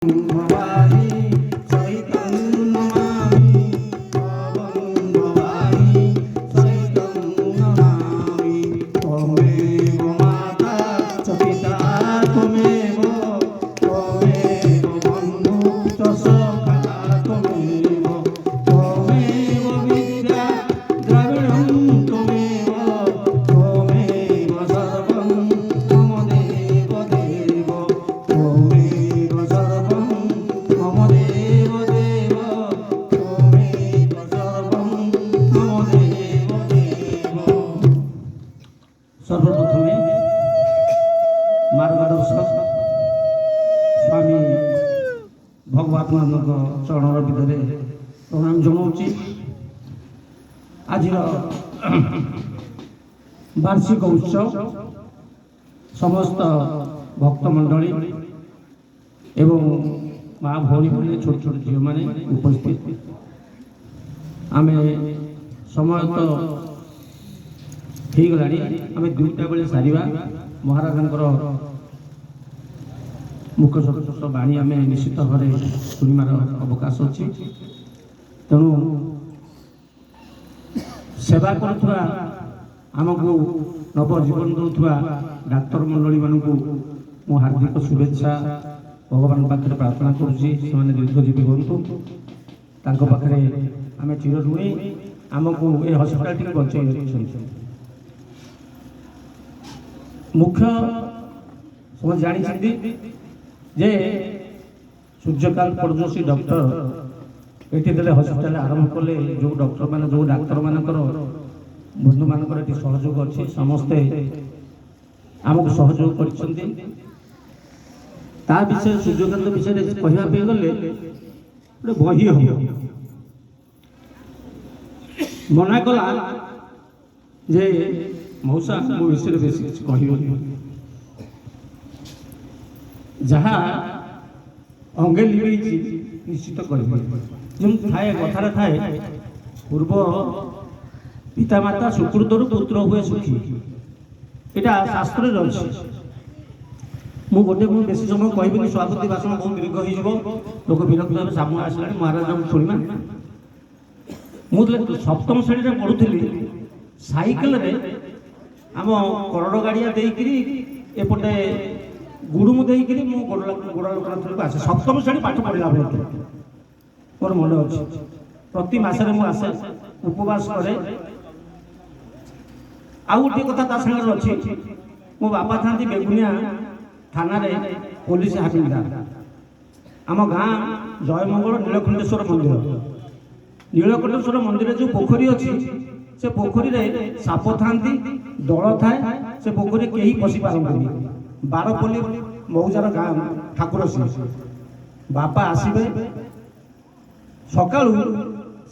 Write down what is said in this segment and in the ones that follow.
ভবানী সহিতং নমামি ভবং ভবানী সহিতং নমামি ত্বমেব মাতা চ পিতা ত্বমেব ত্বমেব বন্ধু চ সখা ত্বমেব ত্বমেব বিদ্যা দ্রবিড়ং ত্বমেব ত্বমেব সর্বং মম দেব দেব ত্বমেব সর্বং মম দেব দেব ত্বমেব সর্বং মম দেব দেব। সর্বপ্রথমে ମାର୍ଗଦର୍ଶକ ସ୍ୱାମୀ ଭଗବତମାନଙ୍କ ଚରଣର ଭିତରେ ପ୍ରଣାମ ଜଣାଉଛି। ଆଜିର ବାର୍ଷିକ ଉତ୍ସବ ସମସ୍ତ ଭକ୍ତମଣ୍ଡଳୀ ଏବଂ ମା ଭଉଣୀମାନେ ଛୋଟ ଛୋଟ ଝିଅମାନେ ଉପସ୍ଥିତ। ଆମେ ସମୟ ତ ହେଇଗଲାଣି, ଆମେ 2ଟା ବେଳେ ସାରିବା। ମହାରାଜଙ୍କର ମୁଖ୍ୟ ସଦସ୍ୟ ବାଣୀ ଆମେ ନିଶ୍ଚିତ ଭାବରେ ଶୁଣିବାର ଅବକାଶ ଅଛି। ତେଣୁ ସେବା କରୁଥିବା ଆମକୁ ନବଜୀବନ ଦେଉଥିବା ଡାକ୍ତର ମଣ୍ଡଳୀମାନଙ୍କୁ ମୁଁ ହାର୍ଦ୍ଦିକ ଶୁଭେଚ୍ଛା ଭଗବାନ ପାଖରେ ପ୍ରାର୍ଥନା କରୁଛି, ସେମାନେ ଦୀର୍ଘଜୀବୀ ହୁଅନ୍ତୁ। ତାଙ୍କ ପାଖରେ ଆମେ ଚିରଋଣୀ, ଆମକୁ ଏ ହସ୍ପିଟାଲଟିକୁ ବଞ୍ଚାଇ ରଖିଛନ୍ତି। ମୁଖ୍ୟ ସମସ୍ତେ ଜାଣିଛନ୍ତି ଯେ ସୂର୍ଯ୍ୟକାନ୍ତ ପଟ୍ଟନାୟକ ଡକ୍ଟର ଏଠି ଦେଲେ ହସ୍ପିଟାଲ ଆରମ୍ଭ କଲେ। ଯେଉଁ ଡକ୍ଟରମାନେ ଯେଉଁ ଡାକ୍ତରମାନଙ୍କର ବନ୍ଧୁମାନଙ୍କର ଏଠି ସହଯୋଗ ଅଛି, ସମସ୍ତେ ଆମକୁ ସହଯୋଗ କରିଛନ୍ତି। ତା ବିଷୟରେ ସୂର୍ଯ୍ୟକାନ୍ତ ବିଷୟରେ କହିବା ପାଇଁ ଗଲେ ଗୋଟେ ବହି ହବ। ମନା କଲା ଯେ ମଉସା ମୋ ବିଷୟରେ ବେଶୀ କିଛି କହିବନି, ଯାହା ଅଙ୍ଗେ ଲିଭେଇଛି ନିଶ୍ଚିତ କରିବ। ଯେମିତି ଥାଏ କଥାରେ ଥାଏ, ପୂର୍ବ ପିତାମାତା ସୁକୃତରୁ ପୁତ୍ର ହୁଏ ସୁଖୀ, ଏଇଟା ଶାସ୍ତ୍ରରେ ଅଛି। ମୁଁ ବେଶୀ ସମୟ କହିବିନି, ସଭାପତି ଭାଷଣ ବହୁତ ଦୀର୍ଘ ହେଇଯିବ, ଲୋକ ବିରକ୍ତ ହେବେ। ସାମୁ ଆସିଲାଣି, ମହାରାଜଙ୍କୁ ଶୁଣିବା। ମୁଁ ସପ୍ତମ ଶ୍ରେଣୀରେ ପଢ଼ୁଥିଲି, ସାଇକେଲରେ ଆମ କରଡ଼ ଗାଡ଼ିଆ ଦେଇକିରି ଏପଟେ ଗୁଡ଼ୁମୁ ଦେଇକିରି ମୁଁ ଗୋଡ଼ାଲକନାଥକୁ ଆସେ। ସପ୍ତମ ଶ୍ରେଣୀ ପାଠ ପଢ଼ିଲା ବେଳେ ମୋର ମନେ ଅଛି। ପ୍ରତି ମାସରେ ମୁଁ ଆସେ, ଉପବାସ କରେ। ଆଉ ଗୋଟିଏ କଥା ତା ସାଙ୍ଗରେ ଅଛି, ମୋ ବାପା ଥାନ୍ତି ବେଗୁନିଆ ଥାନାରେ ପୋଲିସ ହାବିଲଦାର। ଆମ ଗାଁ ଜୟମଙ୍ଗଳ ନୀଳକଣ୍ଠେଶ୍ୱର ମନ୍ଦିର। ନୀଳକଣ୍ଠେଶ୍ୱର ମନ୍ଦିରରେ ଯେଉଁ ପୋଖରୀ ଅଛି, ସେ ପୋଖରୀରେ ସାପ ଥାନ୍ତି, ଦଳ ଥାଏ। ସେ ପୋଖରୀରେ କେହି ପଶି ପାରନ୍ତିନି। ବାରପଲ୍ଲୀ ମଉଜାର ଗାଁ ଠାକୁର ସିଏ। ବାପା ଆସିବେ ସକାଳୁ,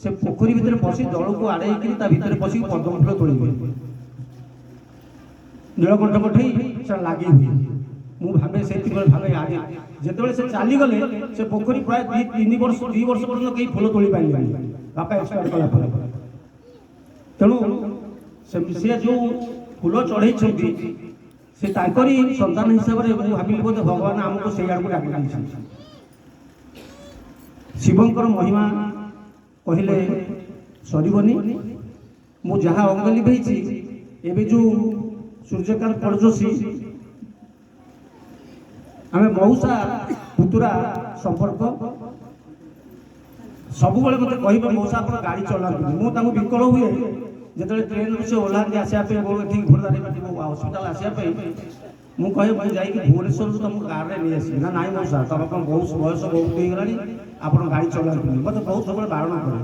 ସେ ପୋଖରୀ ଭିତରେ ପଶି ଦଳକୁ ଆଡ଼େଇକିରି ତା ଭିତରେ ପଶିକି ପଦ୍ମ ଫୁଲ ତୋଳିବେ। ନୀଳକଣ୍ଠ ପଠେଇ ସେଟା ଲାଗି ହୁଏ। ମୁଁ ଭାବେ ସେତିକିବେଳେ ଭାବେ ଯେତେବେଳେ ସେ ଚାଲିଗଲେ, ସେ ପୋଖରୀ ପ୍ରାୟ 2 ବର୍ଷ ପର୍ଯ୍ୟନ୍ତ କେହି ଫୁଲ ତୋଳି ପାରିଲେନି, ବାପା ଏକ୍ସପାୟାର କଲା ପରେ। ତେଣୁ ସେ ଯେଉଁ ଫୁଲ ଚଢ଼େଇଛନ୍ତି, ସେ ତାଙ୍କରି ସନ୍ତାନ ହିସାବରେ ମୁଁ ଭାବିଲି ବୋଧେ ଭଗବାନ ଆମକୁ ସେଇ ଆଡ଼କୁ ଡାକି ଦେଇଛନ୍ତି। ଶିବଙ୍କର ମହିମା କହିଲେ ସରିବନି। ମୁଁ ଯାହା ଅଙ୍ଗ ଲିଭେଇଛି, ଏବେ ଯେଉଁ ସୂର୍ଯ୍ୟକାନ୍ତ ପଟ୍ଟନାୟକ, ଆମେ ମଉସା ପୁତୁରା ସମ୍ପର୍କ। ସବୁବେଳେ ମୋତେ କହିବେ, ମଉସା ଆପଣ ଗାଡ଼ି ଚଲାନ୍ତୁ। ମୁଁ ତାଙ୍କୁ ବିକଳ ହୁଏ ଯେତେବେଳେ ଟ୍ରେନରୁ ସେ ଓହ୍ଲାନ୍ତି ଆସିବା ପାଇଁ, ଏଠିକି ଭୋରଦାରି ହସ୍ପିଟାଲ ଆସିବା ପାଇଁ। ମୁଁ କହେ, ମୁଁ ଯାଇକି ଭୁବନେଶ୍ୱରରୁ ତମକୁ କାରରେ ନେଇ ଆସିବି। ନା ନାଇଁ ମଉସା, ତମ ବୟସ ବହୁତ ହେଇଗଲାଣି, ଆପଣ ଗାଡ଼ି ଚଲାନ୍ତୁନି। ମୋତେ ବହୁତ ସବୁବେଳେ ବାରଣ କରେ।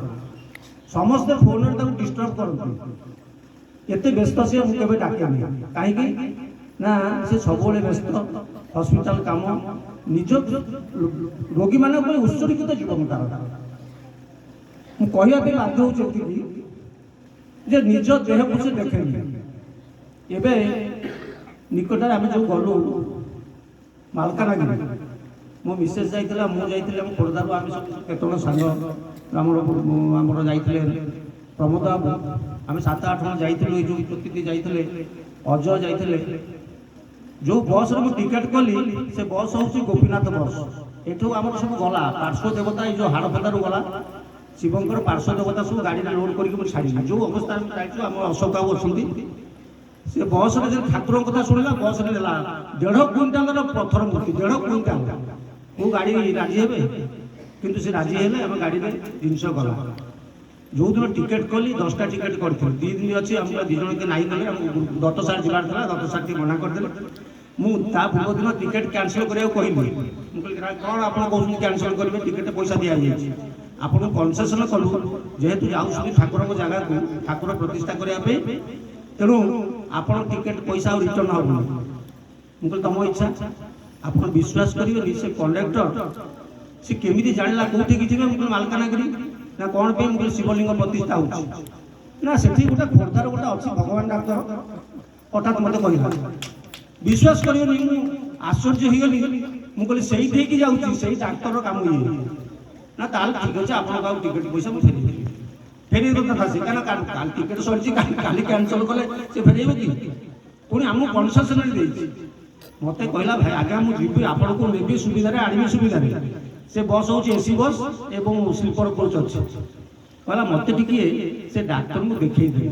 ସମସ୍ତେ ଫୋନରେ ତାକୁ ଡିଷ୍ଟର୍ବ କରନ୍ତି, ଏତେ ବ୍ୟସ୍ତ ସିଏ, ମୁଁ କେବେ ଡାକେନି। କାହିଁକି ନା ସେ ସବୁବେଳେ ବ୍ୟସ୍ତ, ହସ୍ପିଟାଲ କାମ, ନିଜ ରୋଗୀମାନଙ୍କ ପାଇଁ ଉତ୍ସର୍ଗିତ ଜୀବନ ତାର। ମୁଁ କହିବା ପାଇଁ ବାଧ୍ୟ ହେଉଛି ଏତିକି ଯେ ନିଜ ଦେହକୁ ସେ ଦେଖେନି। ଏବେ ନିକଟରେ ଆମେ ଯେଉଁ ଗଲୁ ମାଲକାନଗିରି, ମୋ ମିସେସ୍ ଯାଇଥିଲା, ମୁଁ ଯାଇଥିଲି। ଆମ ଖୋର୍ଦ୍ଧାରୁ ଆମେ ସବୁ କେତେଜଣ ସାଙ୍ଗ ଆମର ଯାଇଥିଲେ, ପ୍ରମୋଦ ବାବୁ, ଆମେ 7-8 ଜଣ ଯାଇଥିଲୁ। ଏଇ ଯେଉଁ ପ୍ରକୃତି ଯାଇଥିଲେ, ଅଜୟ ଯାଇଥିଲେ। ଯେଉଁ ବସ୍ରେ ମୁଁ ଟିକେଟ୍ କଲି, ସେ ବସ୍ ହେଉଛି ଗୋପୀନାଥ ବସ୍। ଏଠୁ ଆମର ସବୁ ଗଲା ପାର୍ଶ୍ୱ ଦେବତା ଏଇ ଯେଉଁ ହାଡ଼ପଦାରୁ ଗଲା ଶିବଙ୍କର ପାର୍ଶ୍ୱ ଦେବତା ସବୁ ଗାଡ଼ିରେ ଲୋଡ୍ କରିକି ମୁଁ ଛାଡ଼ିଲି। ଯେଉଁ ଅବସ୍ଥାରେ ମୁଁ ଯାଇଛୁ ଆମ ଅଶୋକ ବାବୁ ଅଛନ୍ତି, ସେ ବସ୍ରେ ଯେ ଠାକୁରଙ୍କ କଥା ଶୁଣିଲା ବସ୍ରେ ନେଲା 1.5 କୁଇଣ୍ଟାଲର ପଥର ମୂର୍ତ୍ତି, 1.5 କୁଇଣ୍ଟାଲ। କେଉଁ ଗାଡ଼ି ରାଜି ହେବେ? କିନ୍ତୁ ସେ ରାଜି ହେଲେ ଆମ ଗାଡ଼ିରେ ଜିନିଷ ଗଲା। ଯେଉଁଦିନ ଟିକେଟ୍ କଲି 10ଟା ଟିକେଟ୍ କରିଥିଲି, 2 ଦିନ ଅଛି ଆମର 2 ଜଣ କି ନାହିଁ କଲେ, ଆମକୁ ଦତ୍ତ ସାର୍ ଯିବାର ଥିଲା, ଦତ୍ତ ସାର୍ ଟିକେ ମନା କରିଦେଲେ। ମୁଁ ତା ପୂର୍ବ ଦିନ ଟିକେଟ୍ କ୍ୟାନସଲ୍ କରିବାକୁ କହିଲି। ମୁଁ କହିଲି କ'ଣ ଆପଣ କହୁଛନ୍ତି କ୍ୟାନସଲ୍ କରିବେ, ଟିକେଟ୍ ପଇସା ଦିଆଯାଇଛି, ଆପଣଙ୍କୁ କନସେସନ୍ କଲୁ ଯେହେତୁ ଯାଉଛନ୍ତି ଠାକୁରଙ୍କ ଜାଗାକୁ ଠାକୁର ପ୍ରତିଷ୍ଠା କରିବା ପାଇଁ, ତେଣୁ ଆପଣ ଟିକେଟ୍ ପଇସା ଆଉ ରିଟର୍ଣ୍ଣ ହେବନି। ମୁଁ କହିଲି ତମ ଇଚ୍ଛା। ଆପଣ ବିଶ୍ୱାସ କରିବେନି, ସେ କଣ୍ଡକ୍ଟର ସେ କେମିତି ଜାଣିଲା କୋଉଠିକି ଯିବେ? ମୁଁ କହିଲି ମାଲକାନଗିରି। ନା କ'ଣ ପାଇଁ? ମୁଁ କହିଲି ଶିବଲିଙ୍ଗ ପ୍ରତିଷ୍ଠା ହେଉଛି। ନା ସେଠି ଗୋଟେ ଖୋର୍ଦ୍ଧାର ଗୋଟେ ଅଛି ଭଗବାନ ଡାକ୍ତର, ହଠାତ୍ ମୋତେ କହିଲା। ବିଶ୍ୱାସ କରିବନି, ମୁଁ ଆଶ୍ଚର୍ଯ୍ୟ ହେଇଗଲି। ମୁଁ କହିଲି ସେଇଠିକି ଯାଉଛି, ସେଇ ଡାକ୍ତରର କାମ ଇଏ। ନା ତାହେଲେ ଠିକ୍ ଅଛି, ଆପଣଙ୍କ ଆଉ ଟିକେଟ୍ ପଇସା ମୁଁ ଫେରେଇ କଥା ସେ, କାରଣ କାଲି ଟିକେଟ୍ ସରିଛି, କାଲି କ୍ୟାନସଲ୍ କଲେ ସେ ଫେରେଇବ କି? ପୁଣି ଆମକୁ କନସେସନରେ ଦେଇଛି। ମୋତେ କହିଲା ଭାଇ ଆଜ୍ଞା ମୁଁ ଯିବି, ଆପଣଙ୍କୁ ନେବି ସୁବିଧାରେ, ଆଣିବି ସୁବିଧାରେ। ସେ ବସ୍ ହେଉଛି AC ବସ୍ ଏବଂ ସ୍ଲିପର କୋଚ୍ ଅଛି। କହିଲା ମୋତେ ଟିକିଏ ସେ ଡାକ୍ତରଙ୍କୁ ଦେଖେଇ ଦେବେ।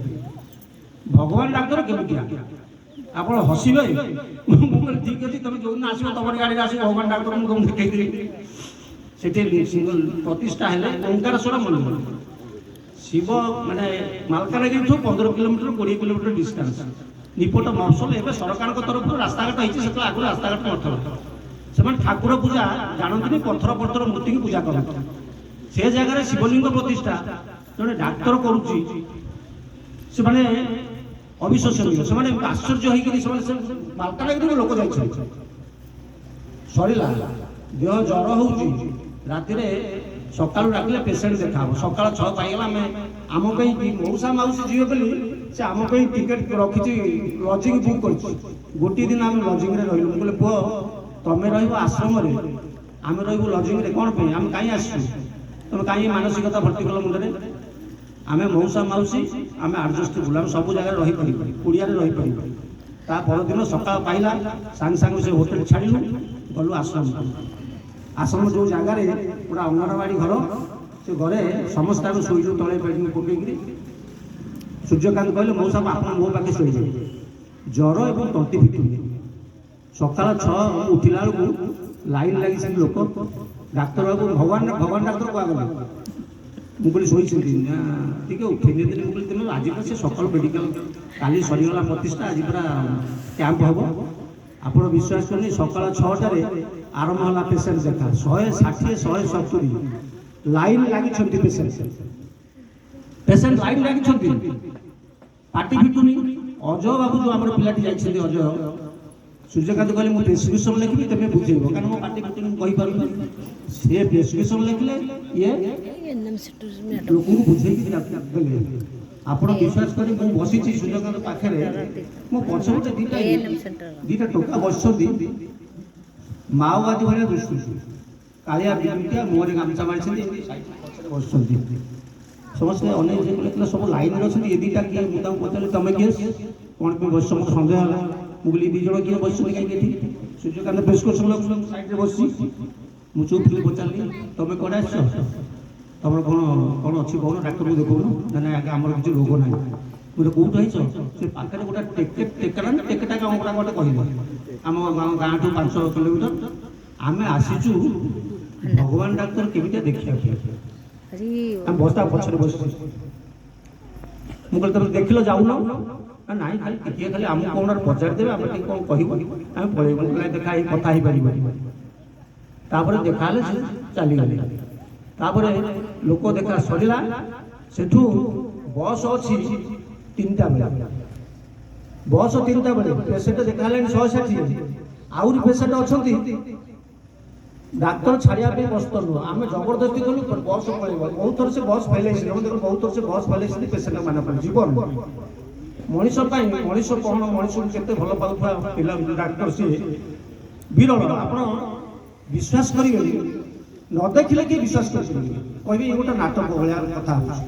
ଭଗବାନ ଡାକ୍ତର କେମିତିଆ? ଆପଣ ହସିବେ। ମୁଁ କହିଲି ଠିକ୍ ଅଛି, ତମେ ଯେଉଁଦିନ ଆସିବ ତମର ଗାଡ଼ିରେ ଆସିବ, ଭଗବାନ ଡାକ୍ତର ମୁଁ ତମକୁ ଦେଖେଇଦେବି। ସେଠି ପ୍ରତିଷ୍ଠା ହେଲେ ଓଙ୍କାରେଶ୍ୱର ମନ୍ଦିର। ଶିବ ମାନେ ମାଲକାନଗିରିଠୁ 15 କିଲୋମିଟର 20 କିଲୋମିଟର ଡିଷ୍ଟାନ୍ସ। ନିପଟ ମଫସଲ। ଏବେ ସରକାରଙ୍କ ତରଫରୁ ରାସ୍ତାଘାଟ ହେଇଛି, ସେତେବେଳେ ଆଗରୁ ରାସ୍ତାଘାଟ ନଥିଲା। ସେମାନେ ଠାକୁର ପୂଜା ଜାଣନ୍ତିନି, ପଥର ମୂର୍ତ୍ତିକୁ ପୂଜା କରନ୍ତି। ସେ ଜାଗାରେ ଶିବଲିଙ୍ଗ ପ୍ରତିଷ୍ଠା ଜଣେ ଡାକ୍ତର କରୁଛି, ସେମାନେ ଅବିଶ୍ୱସନୀୟ। ସେମାନେ ଆଶ୍ଚର୍ଯ୍ୟ ହେଇକିରି ସେମାନେ ମାଲକାନଗିରିରୁ ଲୋକ ଯାଇଛନ୍ତି। ସରିଲା, ଦେହ ଜ୍ୱର ହେଉଛି, ରାତିରେ ସକାଳୁ ଡାକିଲେ ପେସେଣ୍ଟ ଦେଖା ହେବ। ସକାଳ 6 ପାଇଗଲା, ଆମେ ଆମ ପାଇଁ ମଉସା ମାଉସୀ ଯିବେ ବୋଲି ସେ ଆମ ପାଇଁ ଟିକେଟ୍ ରଖିଛି, ଲଜିଂ ବୁକ୍ କରିଛି। ଗୋଟିଏ ଦିନ ଆମେ ଲଜିଂରେ ରହିଲୁ। ମୁଁ କହିଲି ପୁଅ ତମେ ରହିବ ଆଶ୍ରମରେ, ଆମେ ରହିବୁ ଲଜିଂରେ। କ'ଣ ପାଇଁ? ଆମେ କାହିଁ ଆସିଛୁ? ତମେ କାହିଁ ମାନସିକତା ଭର୍ତ୍ତି କଲ ମୁଣ୍ଡରେ? ଆମେ ମଉସା ମାଉସୀ ଆମେ ଆଡ଼ଜଷ୍ଟେବୁଲ୍, ଆମେ ସବୁ ଜାଗାରେ ରହିପାରିବୁ, କୁଡ଼ିଆରେ ରହିପାରିବୁ। ତା ପରଦିନ ସକାଳ ପାଇଲା, ସାଙ୍ଗେ ସାଙ୍ଗେ ସେ ହୋଟେଲ ଛାଡ଼ିଲୁ, ଗଲୁ ଆଶ୍ରମ। ଆଶ୍ରମ ଯେଉଁ ଜାଗାରେ ଗୋଟେ ଅଙ୍ଗନବାଡ଼ି ଘର, ସେ ଘରେ ସମସ୍ତେ ଆମେ ଶୋଇଲୁ ତଳେ ପକେଇକିରି। ସୂର୍ଯ୍ୟକାନ୍ତ କହିଲେ ମଉସା ଆପଣ ମୋ ପାଖେ ଶୋଇବେ, ଜ୍ୱର ଏବଂ ତଣ୍ଟି ଫିଟୁନି। ସକାଳ 6 ଉଠିଲା ବେଳକୁ ଲାଇନ୍ ଲାଗିଛନ୍ତି ଲୋକ। ଡାକ୍ତର ବାବୁ ଭଗବାନ ଡାକ୍ତର କୁହାଗଲା। ମୁଁ କହିଲି ଶୋଇଛନ୍ତି ନା, ଟିକେ ଉଠେଇ ନେଇଥିଲି। ମୁଁ କହିଲି ତେଣୁ ଆଜି ତ ସେ ସକାଳୁ ମେଡ଼ିକାଲ, କାଲି ସରିଗଲା ପ୍ରତିଷ୍ଠା, ଆଜି ପୁରା କ୍ୟାମ୍ପ ହେବ। ଆପଣ ବିଶ୍ୱାସ କରନି, ସକାଳ 6ଟାରେ ଆରମ୍ଭ ହେଲା ପେସେଣ୍ଟ ଦେଖା। 160 170 ଲାଇନ୍ ଲାଗିଛନ୍ତି ପେସେଣ୍ଟ ଲାଇନ୍ ଲାଗିଛନ୍ତି। ପାଟି ଫିଟୁନି। ଅଜୟ ବାବୁ ଯେଉଁ ଆମର ପିଲାଟି ଯାଇଛନ୍ତି ଅଜୟ, ସୂର୍ଯ୍ୟକାନ୍ତ କହିଲେ ମୁଁ ପ୍ରେସକ୍ରିପସନ୍ ଲେଖିବି, ତେମେ ବୁଝେଇବ, କାରଣ ମୋ ପାଟି ଫିଟୁନି, ମୁଁ କହିପାରୁନି। ସେ ପ୍ରେସକ୍ରିପସନ୍ ଲେଖିଲେ, ଇଏ ଲୋକଙ୍କୁ ବୁଝେଇକି ଦେଲେ। ଆପଣ ବିଶ୍ୱାସ କରି ମୁଁ ବସିଛି ସୂର୍ଯ୍ୟକାନ୍ତ ପାଖରେ, ମୋ ପଛପଟେ ଦିଟା ଟୋକା ବସିଛନ୍ତି, ମାଓବାଦୀ ଭଳିଆ ଦୁଶୁଛନ୍ତି। କାଳିଆ ବିଟିଆ ମୁହଁରେ ଗାମୁଛା ମାରିଛନ୍ତି, ପଛରେ ବସୁଛନ୍ତି। ସମସ୍ତେ ଅନେକ କହିଲେ ସବୁ ଲାଇନ୍ରେ ଅଛନ୍ତି, ଏ ଦୁଇଟା କିଏ? ମୁଁ ତାଙ୍କୁ ପଚାରିଲି ତମେ କିଏ, କ'ଣ ପାଇଁ ବସିଛ? ମୋତେ ସନ୍ଦେହ ହେଲା। ମୁଁ କହିଲି 2 ଜଣ କିଏ ବସିଛନ୍ତି କାହିଁକି ଏଠି? ସୂର୍ଯ୍ୟକାନ୍ତ ପ୍ରେସକ୍ରିପସନ୍ ଲେଖୁଛନ୍ତି, ସାଇଡ଼୍ରେ ବସିଛି। ମୁଁ ଚୁପ୍ ଥିଲି, ପଚାରିଲି ତମେ କୁଆଡ଼େ ଆସିଛ? ତମର କ'ଣ ଅଛି କହୁନ, ଡାକ୍ତରକୁ ଦେଖଉନ। ନା ନାଇଁ ଆଜ୍ଞା ଆମର କିଛି ରୋଗ ନାହିଁ। ମୁଁ କୋଉଠୁ ହେଇଛ? ସେ ପାଖରେ ଗୋଟେ ଟେକେଟା ଗୋଟେ କହିଲେ, ଆମ ଗାଁଠୁ 5 କିଲୋମିଟର। ଆମେ ଆସିଛୁ ଭଗବାନ ଡାକ୍ତର କେମିତିଆ ଦେଖିବା ପାଇଁ। ଆମେ ବସ୍ତା ପଛରେ ବସିଛୁ। ମୁଁ କହିଲି ତମେ ଦେଖିଲ ଯାଉନ? ନା ନାଇଁ ଖାଲି ଟିକିଏ, ଖାଲି ଆମକୁ କ'ଣ ପଚାରି ଦେବେ, ଆମେ ଟିକେ କ'ଣ କହିବୁ, ଆମେ ପଳେଇବୁ। ଦେଖା ହେଇ କଥା ହେଇପାରିବ। ତାପରେ ଦେଖା ହେଲେ ସେ ଚାଲିଗଲେ। ତାପରେ ଲୋକ ଦେଖା ସରିଲା, ସେଠୁ ବସ୍ ଅଛି 3ଟା ବେଳେ। ବସ୍ 3ଟା ବେଳେ ପେସେଣ୍ଟ ଦେଖା ହେଲେଣି 160। ଆହୁରି ପେସେଣ୍ଟ ଅଛନ୍ତି, ଡାକ୍ତର ଛାଡ଼ିବା ପାଇଁ ପ୍ରସ୍ତୁତ ନୁହଁ। ଆମେ ଜବରଦସ୍ତି କଲୁ, ବସ୍ ପଳେଇବ। ବହୁତ ଥର ସେ ବସ୍ ଫେଲେଇଛି, ବହୁତ ଥର ସେ ବସ୍ ଫେଲେଇଛନ୍ତି ପେସେଣ୍ଟ ମାନଙ୍କ ପାଇଁ। ଜୀବନ ମଣିଷ ପାଇଁ, ମଣିଷ କ'ଣ, ମଣିଷକୁ କେତେ ଭଲ ପାଉଥିବା ପିଲା ଡାକ୍ତର, ସିଏ ବିରଳ। ଆପଣ ବିଶ୍ୱାସ କରିବେନି, ନ ଦେଖିଲେ କିଏ ବିଶ୍ୱାସ କରିପାରିବେନି, କହିବେ ଏ ଗୋଟେ ନାଟକ ଭଳିଆ କଥା ହେଉଛି।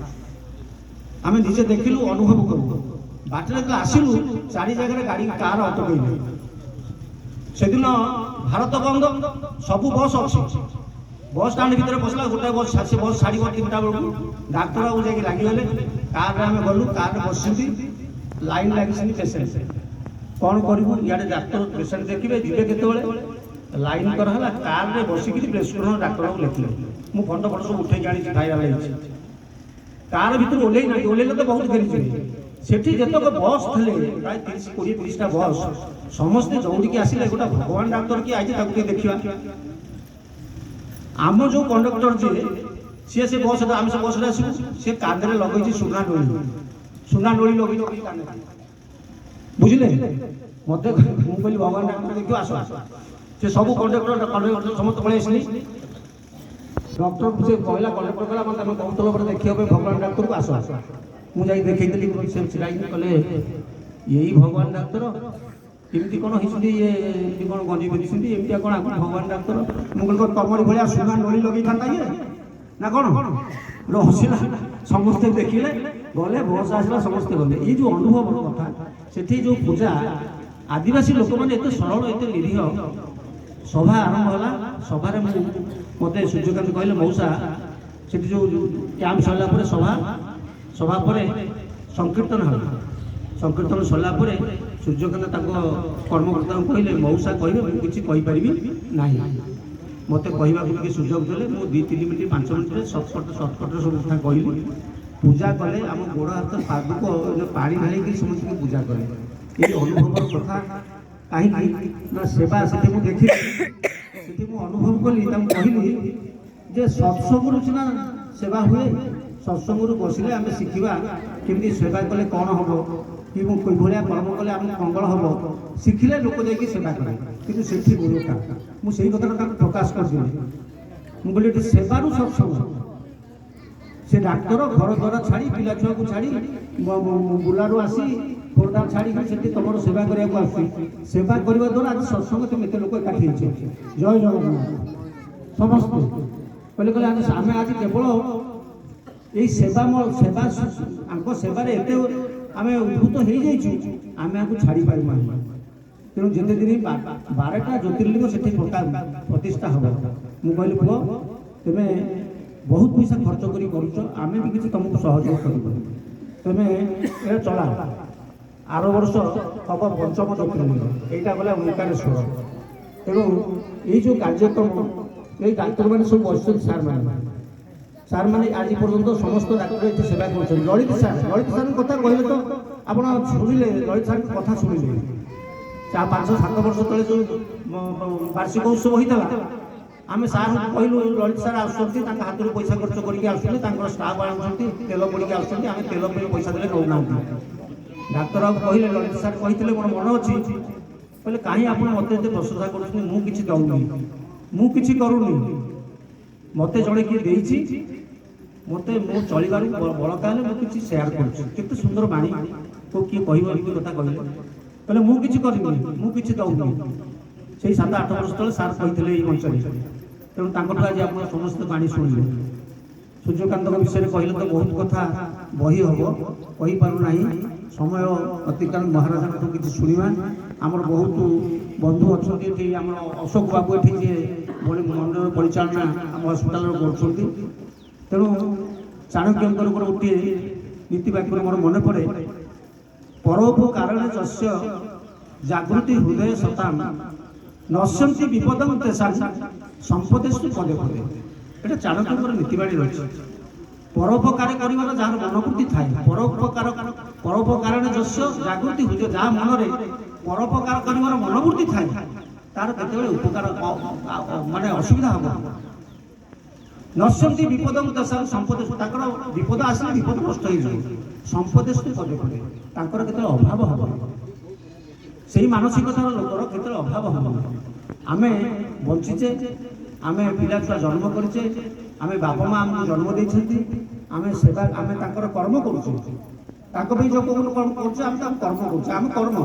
ଆମେ ନିଜେ ଦେଖିଲୁ, ଅନୁଭବ କଲୁ। ବାଟରେ ଯେତେବେଳେ ଆସିଲୁ, 4 ଜାଗାରେ ଗାଡ଼ି କାର ଅଟକେଇଲେ। ସେଦିନ ଭାରତ ବନ୍ଦ, ସବୁ ବସ୍ ଅଛି। ବସ୍ ଷ୍ଟାଣ୍ଡ ଭିତରେ ବସିଲା, ଗୋଟାଏ ବସ୍ ସେ ବସ୍ ଛାଡ଼ିବ 3ଟା ବେଳକୁ। ଡାକ୍ତର ବାବୁ ଯାଇକି ଲାଗିଗଲେ, କାର୍ରେ ଆମେ ଗଲୁ, କାର୍ରେ ବସିଛନ୍ତି, ଲାଇନ୍ ଲାଗିଛନ୍ତି ପେସେଣ୍ଟ। କ'ଣ କରିବୁ, ଇଆଡ଼େ ଡାକ୍ତର ପେସେଣ୍ଟ ଦେଖିବେ, ଯିବେ କେତେବେଳେ, ଲାଇନ୍ କରାହେଲା, କାର୍ରେ ବସିକିରି ପ୍ରେସ୍କ୍ରିପସନ୍ ଡାକ୍ତର ବାବୁ ଲେଖିଲେ। ମୁଁ ଫଟୋ ସବୁ ଉଠେଇକି ଆଣିଛି, ଭାଇରାଲ ହେଇଛି। କାର୍ ଭିତରୁ ଓହ୍ଲେଇ ନାହାନ୍ତି, ଓହ୍ଲେଇଲେ ତ ବହୁତ ଫେରିଯିବେ। ସେଠି ଯେତେକ ବସ୍ ଥିଲେ, ପ୍ରାୟ 20-30ଟା ବସ୍, ସମସ୍ତେ ଦୌଡ଼ିକି ଆସିଲେ, ଗୋଟେ ଭଗବାନ ଡାକ୍ତର କିଏ ଆଇଛି ତାକୁ ଟିକେ ଦେଖିବା। ଆମ ଯେଉଁ କଣ୍ଡକ୍ଟର ଯିଏ, ସିଏ ସେ ବସ୍ରେ, ଆମେ ସେ ବସ୍ରେ ଆସିବୁ, ସିଏ କାନ୍ଧରେ ଲଗେଇଛି ସୁନା ନୋଳି ଲଗେଇଛି କାନ୍ଧରେ, ବୁଝିଲେ। ମୋତେ ମୁଁ କହିଲି ଭଗବାନ ଡାକ୍ତର ଦେଖିବ, ଆସ। ସେ ସବୁ କଣ୍ଡକ୍ଟର ସମସ୍ତେ ପଳେଇ ଆସିଲି। ଡକ୍ଟର ସେ କହିଲା, କଣ୍ଡକ୍ଟର କହିଲା, ତମେ କହୁଥିଲ ପରେ ଦେଖିବା ପାଇଁ ଭଗବାନ ଡାକ୍ତରକୁ, ଆସ। ମୁଁ ଯାଇ ଦେଖେଇଥିଲି, ସେ ଛିଡ଼ାଇକି କଲେ ଏଇ ଭଗବାନ ଡାକ୍ତର, ଏମିତି କ'ଣ ହେଇଛନ୍ତି, ଇଏ ଏମିତି କ'ଣ ଗଞ୍ଜି ପିନ୍ଧିଛନ୍ତି, ଏମିତିଆ କ'ଣ ଆପଣ ଭଗବାନ ଡାକ୍ତର? ମୁଁ କହିଲି ତମରି ଭଳିଆ ସୁନା ନୋଳି ଲଗେଇଥାନ୍ତା ଇଏ ନା କ'ଣ? ହସିଲା, ସମସ୍ତେ ଦେଖିଲେ, ଗଲେ, ବସ୍ ଆସିଲା, ସମସ୍ତେ ଗଲେ। ଏଇ ଯେଉଁ ଅନୁଭବର କଥା, ସେଠି ଯେଉଁ ପୂଜା, ଆଦିବାସୀ ଲୋକମାନେ ଏତେ ସରଳ, ଏତେ ନିରୀହ। ସଭା ଆରମ୍ଭ ହେଲା, ସଭାରେ ମୋତେ ସୂର୍ଯ୍ୟକାନ୍ତ କହିଲେ, ମଉସା ସେଠି ଯେଉଁ କ୍ୟାମ୍ପ ସରିଲା ପରେ ସଭା ପରେ ସଂକୀର୍ତ୍ତନ ହେଲା। ସଂକୀର୍ତ୍ତନ ସରିଲା ପରେ ସୂର୍ଯ୍ୟକାନ୍ତ ତାଙ୍କ କର୍ମକର୍ତ୍ତାଙ୍କୁ କହିଲେ, ମଉସା କହିବେ, ମୁଁ କିଛି କହିପାରିବି ନାହିଁ। ମୋତେ କହିବାକୁ ଟିକେ ସୁଯୋଗ ଦେଲେ, ମୁଁ 2-3 ମିନିଟ୍ 5 ମିନିଟ୍ରେ ସର୍ଟକଟ୍ରେ ସବୁ କଥା କହିଲି। ପୂଜା କଲେ, ଆମ ଗୋଡ଼ ହାତ ପାଦୁକ ପାଣି ଢାଳିକି ସମସ୍ତଙ୍କୁ ପୂଜା କଲେ। ଏଇ ଅନୁଭବର କଥା କାହିଁକି ନା, ସେବା ସେଠି ମୁଁ ଦେଖିଲି, ସେଠି ମୁଁ ଅନୁଭବ କଲି। ତାଙ୍କୁ କହିଲି ଯେ ସତ୍ସଙ୍ଗରୁ ସିନା ସେବା ହୁଏ, ସତ୍ସଙ୍ଗରୁ ବସିଲେ ଆମେ ଶିଖିବା କେମିତି ସେବା କଲେ କ'ଣ ହେବ, କିଭଳିଆ କର୍ମ କଲେ ଆମ ମଙ୍ଗଳ ହେବ, ଶିଖିଲେ ଲୋକ ଯାଇକି ସେବା କରେ। କିନ୍ତୁ ସେଠି ଭୂମିକା, ମୁଁ ସେଇ କଥାଟା ତାଙ୍କୁ ପ୍ରକାଶ କରିଥିଲି। ମୁଁ କହିଲି ଏଠି ସେବାରୁ ସତ୍ସଙ୍ଗ। ସେ ଡାକ୍ତର ଘର ଦ୍ୱାରା ଛାଡ଼ି, ପିଲା ଛୁଆକୁ ଛାଡ଼ି, ବୁଲାରୁ ଆସି ଖୋର୍ଦ୍ଧା ଛାଡ଼ିକି ସେଠି ତମର ସେବା କରିବାକୁ ଆସୁଛି। ସେବା କରିବା ଦ୍ୱାରା ଆଜି ସତ୍ସଙ୍ଗ ତୁମେ ଏତେ ଲୋକ ଏକାଠି ହେଇଛ। ଜୟ ଜଗନ୍ନାଥ। ସମସ୍ତେ କହିଲେ ଆମେ ଆଜି କେବଳ ଏଇ ଆଙ୍କ ସେବାରେ ଏତେ ଆମେ ଉଦ୍ଭୂତ ହେଇଯାଇଛୁ, ଆମେ ଆକୁ ଛାଡ଼ିପାରିବୁ ନାହିଁ। ତେଣୁ ଯେତେ ଦିନ 12ଟା ଜ୍ୟୋତିର୍ଲିଙ୍ଗ ସେଠି ପ୍ରତିଷ୍ଠା ହେବ। ମୁଁ କହିଲି, ପୁଅ ତୁମେ ବହୁତ ପଇସା ଖର୍ଚ୍ଚ କରି କରୁଛ, ଆମେ ବି କିଛି ତୁମକୁ ସହଯୋଗ କରିବୁ, ତୁମେ ଏହା ଚଳା। ଆର ବର୍ଷ ହେବ 5ମ ଜ୍ୟୋତିର୍ଲିଙ୍ଗ, ଏଇଟା ଗଲା ଓଁକାରେଶ୍ୱର। ତେଣୁ ଏଇ ଯେଉଁ କାର୍ଯ୍ୟକ୍ରମ, ଏଇ ଡାକ୍ତରମାନେ ସବୁ ବସିଛନ୍ତି, ସାର୍ମାନେ ଆଜି ପର୍ଯ୍ୟନ୍ତ ସମସ୍ତ ଡାକ୍ତର ଏଠି ସେବା କରୁଛନ୍ତି। ଲଳିତ ସାର୍ଙ୍କ କଥା କହିଲେ ତ ଆପଣ ଶୁଣିଲେ, ଲଳିତ ସାର୍ଙ୍କ କଥା ଶୁଣିଲେ। 5-7 ବର୍ଷ ତଳେ ଯେଉଁ ବାର୍ଷିକ ଉତ୍ସବ ହୋଇଥିଲା, ଆମେ ସାର୍ଙ୍କୁ କହିଲୁ, ଲଳିତ ସାର୍ ଆସୁଛନ୍ତି, ତାଙ୍କ ହାତରୁ ପଇସା ଖର୍ଚ୍ଚ କରିକି ଆସୁଛନ୍ତି, ତାଙ୍କର ଷ୍ଟାଫ୍ ଆଣୁଛନ୍ତି, ତେଲ ପଡ଼ିକି ଆସୁଛନ୍ତି, ଆମେ ତେଲ ପାଇଁ ପଇସା ଦେଲେ ନେଉନାହାନ୍ତି। ଡାକ୍ତର ବାବୁ କହିଲେ, ଲଳିତ ସାର୍ କହିଥିଲେ, ମୋର ମନେ ଅଛି, କହିଲେ କାହିଁ ଆପଣ ମୋତେ ଏତେ ପ୍ରଶଂସା କରୁଛନ୍ତି, ମୁଁ କିଛି ଦେଉନି, ମୁଁ କିଛି କରୁନି, ମୋତେ ଜଣେ କିଏ ଦେଇଛି, ମୋତେ ମୁଁ ଚଳିବାରୁ ବଳକା ହେଲେ ମୁଁ କିଛି ସେୟାର କରୁଛି। କେତେ ସୁନ୍ଦର ବାଣୀ, କିଏ କହିବ ଏମିତି କଥା କହିଲେ ମୁଁ କିଛି କରିନି, ମୁଁ କିଛି ଦେଉନି। ସେଇ 7-8 ବର୍ଷ ତଳେ ସାର୍ କହିଥିଲେ ଏଇ ମଞ୍ଚରେ। ତେଣୁ ତାଙ୍କଠୁ ଆଜି ଆପଣ ସମସ୍ତେ ବାଣୀ ଶୁଣିଲେ। ସୂର୍ଯ୍ୟକାନ୍ତଙ୍କ ବିଷୟରେ କହିଲେ ତ ବହୁତ କଥା ବହି ହେବ, କହିପାରୁନାହିଁ, ସମୟ ଅତିକ୍ରାନ୍ତ। ମହାରାଜାଙ୍କଠୁ କିଛି ଶୁଣିବା। ଆମର ବହୁତ ବନ୍ଧୁ ଅଛନ୍ତି ଏଠି, ଆମର ଅଶୋକ ବାବୁ ଏଠି ଯିଏ ମଣ୍ଡଳ ପରିଚାଳନା ଆମ ହସ୍ପିଟାଲରେ କରୁଛନ୍ତି। ତେଣୁ ଚାଣକ୍ୟଙ୍କର ଗୋଟିଏ ନୀତିବାକ୍ୟ ମୋର ମନେ ପଡ଼େ, ପରୋପକାରଣେ ଯସ୍ୟ ଜାଗୃତି ହୃଦୟ ସତାମ୍ ନଶ୍ୟନ୍ତି ବିପଦଂ ତେଷାଂ ସମ୍ପଦେଷୁ ପଦେ ପଦେ। এটা ଚାଣକ୍ୟଙ୍କର ନୀତିବାଣୀ ରହିଛି। ପରୋପକାର କରିବାର ଯାହାର ମନୋବୃତ୍ତି ଥାଏ, ପରୋପକାରଣେ ଯସ୍ୟ ଜାଗୃତି ହୃଦୟ, ଯାହା ମନରେ ପରୋପକାର କରିବାର ମନୋବୃତ୍ତି ଥାଏ, ତାର କେତେବେଳେ ଉପକାର ମାନେ ଅସୁବିଧା ହେବ। ନଶ୍ୟନ୍ତି ବିପଦଂ ତେଷାଂ ସମ୍ପଦେଷୁ, ତାଙ୍କର ବିପଦ ଆସିଲେ ବିପଦ ନଷ୍ଟ ହେଇଯିବ। ସମ୍ପଦେଷୁ ପଦେ ପଦେ, ତାଙ୍କର କେତେବେଳେ ଅଭାବ ହେବ, ସେଇ ମାନସିକତାର ଲୋକର କେତେବେଳେ ଅଭାବ ହେବ। ଆମେ ବଞ୍ଚିଛେ, ଆମେ ପିଲା ଛୁଆ ଜନ୍ମ କରିଛେ, ଆମେ ବାପା ମା ଆମକୁ ଜନ୍ମ ଦେଇଛନ୍ତି, ଆମେ ସେବା, ଆମେ ତାଙ୍କର କର୍ମ କରୁଛେ, ତାଙ୍କ ପାଇଁ ଯେଉଁ କର୍ମ କରୁଛେ, ଆମେ ତାଙ୍କୁ କର୍ମ କରୁଛେ। ଆମେ କର୍ମ,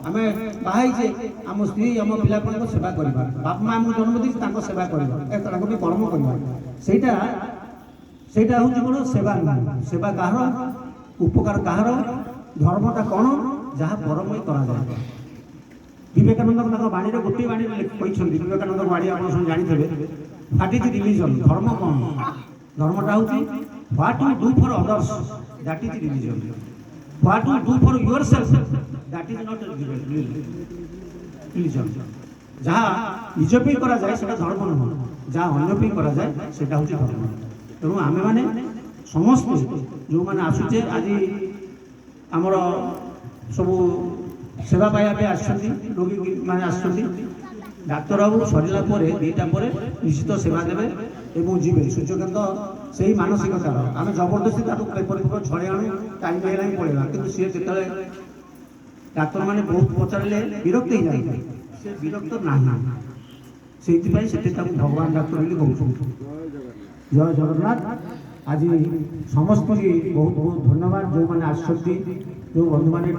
ଆମେ ବାହା ହେଇଛେ, ଆମ ସ୍ତ୍ରୀ ଆମ ପିଲାମାନଙ୍କ ସେବା କରିବା, ବାପା ମା ଆମକୁ ଜନ୍ମ ଦେଇଛି, ତାଙ୍କ ସେବା କରିବା, ତାଙ୍କ ପାଇଁ କର୍ମ କରିବା। ସେଇଟା ହେଉଛି କ'ଣ? ସେବା ନୁହେଁ। ସେବା କାହାର? ଉପକାର କାହାର? ଧର୍ମଟା କ'ଣ? ଯାହା ପରମୟ କରାଯାଏ। विवेकानंद बाणी गोटे बाणी कहते विवेकानंद बाणी आप जानते व्हाट इज रिलीजन धर्म कौन धर्मटा हूँ what you do for others that is religion what you do for your self that is not religion जहाँ निज पे करा जाए सेटा धर्म नुह जहाँ अन्य पे करा जाए सेटा हूँ धर्म तेणु आमे माने समस्त जो मैंने आसुचे आज आमर सब सेवा पाइबा आसछन्ति रोगी माने आसछन्ति डाक्तर बाबू सरला दुईटा पर निश्चित सेवा देवे एवं जीवे सूर्यकांत से ही मानसिकतार आम जबरदस्ती पेपर पेपर छड़े आणु टाइम है पड़ेगा कि सी जो डाक्तर मैंने बहुत पचारे विरक्त हो जाए से विरक्त ना से भगवान डाक्तर कहूँ जय जगन्नाथ आज समस्त बहुत बहुत धन्यवाद जो मैंने आसछन्ति जो बंधु मैंने